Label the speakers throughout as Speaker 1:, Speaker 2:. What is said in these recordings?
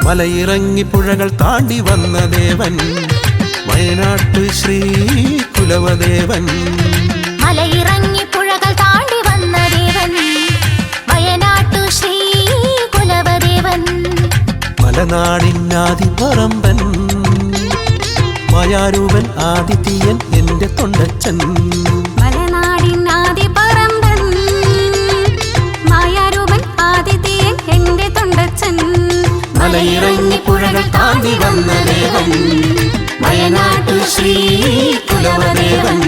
Speaker 1: മലയിറങ്ങി പുഴകൾ താണ്ടി വന്ന ദേവൻ വയനാട്ടു ശ്രീ കുലവദേവൻ.
Speaker 2: മലയിറങ്ങി പുഴകൾ താണ്ടി വന്ന ദേവൻ വയനാട്ടു ശ്രീ കുലവദേവൻ.
Speaker 1: മലനാടിനാദിപറമ്പൻ മായാരൂപൻ ആദിത്യൻ എന്റെ തൊണ്ടച്ചൻ.
Speaker 2: മലനാടിനാദിപറമ്പൻ മായാരൂപൻ ആദിത്യൻ എന്റെ തൊണ്ടച്ചൻ.
Speaker 1: മലയിറങ്ങി പുഴകൾ താണ്ടി വന്ന ദേവൻ വയനാട്ടു ശ്രീ കുലവദേവൻ.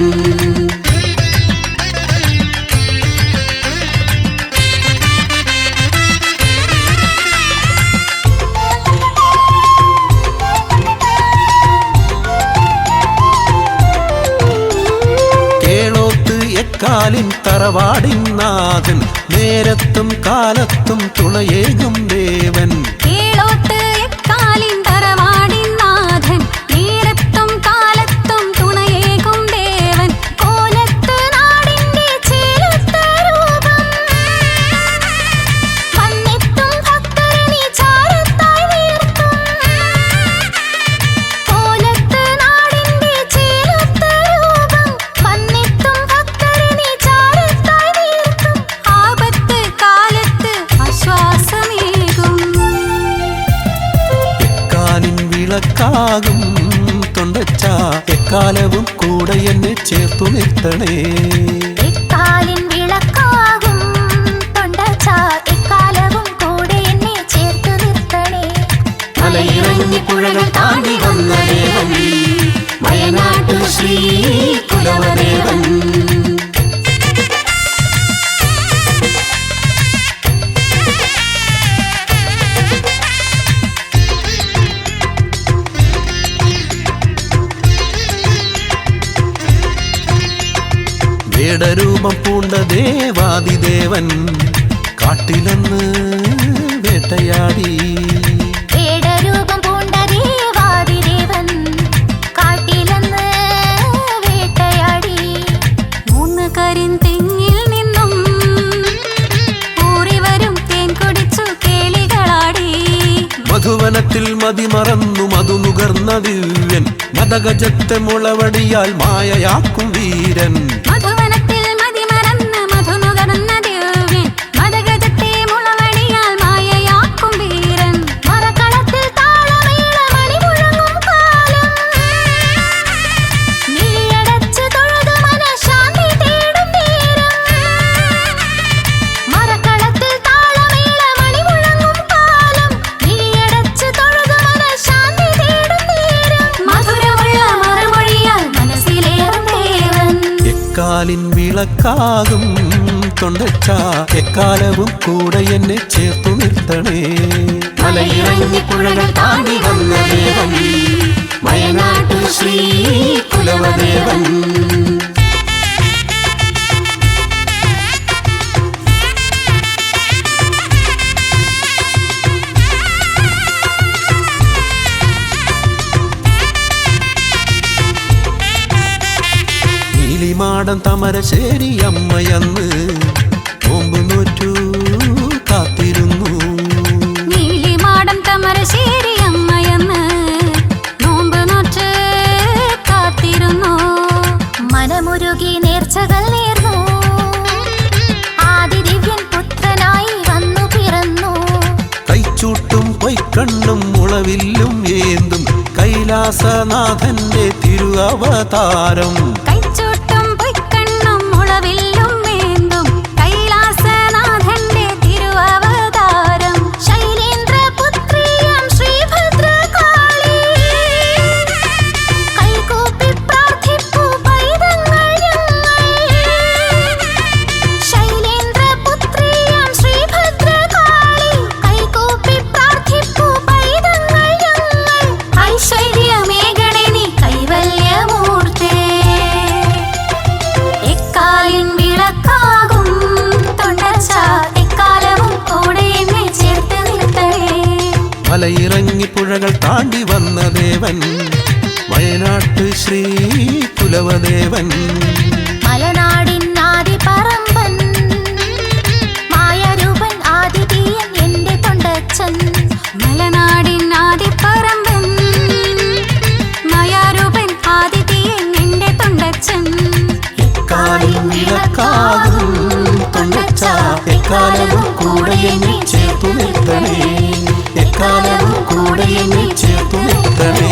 Speaker 1: കാലിൻ തറവാടിൻ നാഥൻ നേരത്തും കാലത്തും തുണയേകും ദേവൻ.
Speaker 2: കേളോത്ത് എക്കാലിൻ തറവാടിൻ നാഥൻ നേരത്തും കാലത്തും തുണയേകും ദേവൻ. കോലത്ത് നാടിന്റെ ചേലത്ത രൂപം വന്നെത്തും ഭക്തരണി ചാരത്തായി വീർത്തും. കോലത്ത് നാടിന്റെ ചേലത്ത രൂപം വന്നെത്തും
Speaker 1: വിളക്കാകും തൊണ്ടച്ച എക്കാലവും കൂടെ എന്നെ ചേർത്തു നിർത്തണേ.
Speaker 2: എക്കാലിൻ വിളക്കാകും തൊണ്ടച്ച എക്കാലവും കൂടെ എന്നെ ചേർത്തു നിർത്തണേ.
Speaker 1: മലയിറങ്ങി പുഴകൾ താണ്ടി വന്ന ദേവൻ വയനാട്ടു ശ്രീ കുലവദേവൻ. വേടരൂപം പൂണ്ട ദേവാദിദേവൻ കാട്ടിലെന്ന് വേട്ടയാടി.
Speaker 2: വേടരൂപം പൂണ്ട ദേവാദിദേവൻ കാട്ടിലെന്ന് വേട്ടയാടി. മൂന്ന് കരിന്തെങ്ങിൽ നിന്നും ഊറിവരും തേൻ കുടിച്ചു കേളികളാടി.
Speaker 1: മധുവനത്തിൽ മതിമറന്നു മധു നുകർന്ന ദിവ്യൻ മദഗജത്തെ മുളവടിയാൽ മായയാക്കും വീരൻ.
Speaker 2: മധുവനത്തിൽ മതിമറന്ന് മധു നുകർന്ന ദിവ്യൻ മദഗജത്തെ മുളവടിയാൽ മായയാക്കും വീരൻ. മറക്കളത്തിൽ താളമേള മണി മുഴങ്ങും കാലം മിഴിയടച്ച് തൊഴുതു മനഃശാന്തി തേടും നേരം. മറക്കളത്തിൽ താളമേള മണി മുഴങ്ങും കാലം മിഴിയടച്ച് തൊഴുതു മനഃശാന്തി തേടും നേരം. മധുരമുള്ള മറുമൊഴിയാൽ മനസ്സിലേറും ദേവൻ.
Speaker 1: എക്കാലിൻ വിളക്കാകും തൊണ്ടച്ച എക്കാലവും കൂടെ എന്നെ ചേർത്തു നിർത്തണേ. മലയിറങ്ങി പുഴകൾ താണ്ടി വന്ന ദേവൻ വയനാട്ടു ശ്രീ കുലവദേവൻ. നീലിമാടം തമരശ്ശേരി അമ്മയന്ന് നോമ്പ് നോറ്റു കാത്തിരുന്നു.
Speaker 2: നീലിമാടം തമരശ്ശേരി അമ്മയന്ന് നോമ്പ് നോറ്റ് കാത്തിരുന്നു. മനമുരുകി നേർച്ചകൾ നേർന്നു ആദിദിവ്യൻ പുത്രനായി വന്നു പിറന്നു.
Speaker 1: കൈച്ചൂട്ടും പൊയ്ക്കണ്ണും മുളവില്ലും ഏന്തും കൈലാസനാഥന്റെ തിരുവവതാരം.
Speaker 2: കൈച്ചൂട്ടും പൊയ്ക്കണ്ണും മുളവില്ലും ഏന്തും കൈലാസനാഥന്റെ തിരുവവതാരം. ശൈലേന്ദ്രപുത്രിയാം ശ്രീഭദ്രകാളി കൈകൂപ്പി പ്രാർത്ഥിപ്പൂ പൈതങ്ങൾ ഞങ്ങൾ. ശൈലേന്ദ്രപുത്രിയാം ശ്രീഭദ്രകാളി കൈകൂപ്പി പ്രാർത്ഥിപ്പൂ പൈതങ്ങൾ ഞങ്ങൾ. ഐശ്വര്യമേകണേ നീ കൈവല്യമൂർത്തേ. എക്കാലിൻ വിളക്കാകും തൊണ്ടച്ച എക്കാലവും കൂടെ എന്നെ ചേർത്ത് നിർത്തണേ.
Speaker 1: മലയിറങ്ങി പുഴകൾ താണ്ടി വന്ന ദേവൻ വയനാട്ടു ശ്രീ കുലവദേവൻ.
Speaker 2: മലനാടിൻ ആദിപറമ്പൻ മായാരൂപൻ ആദിത്യൻ എന്റെ തൊണ്ടച്ചൻ. മലനാടിൻ
Speaker 1: എക്കാലവും കൂടെ എന്നെ ചേർത്തു നിർത്തണേ, എക്കാലവും കൂടെ എന്നെ ചേർത്തു നിർത്തണേ.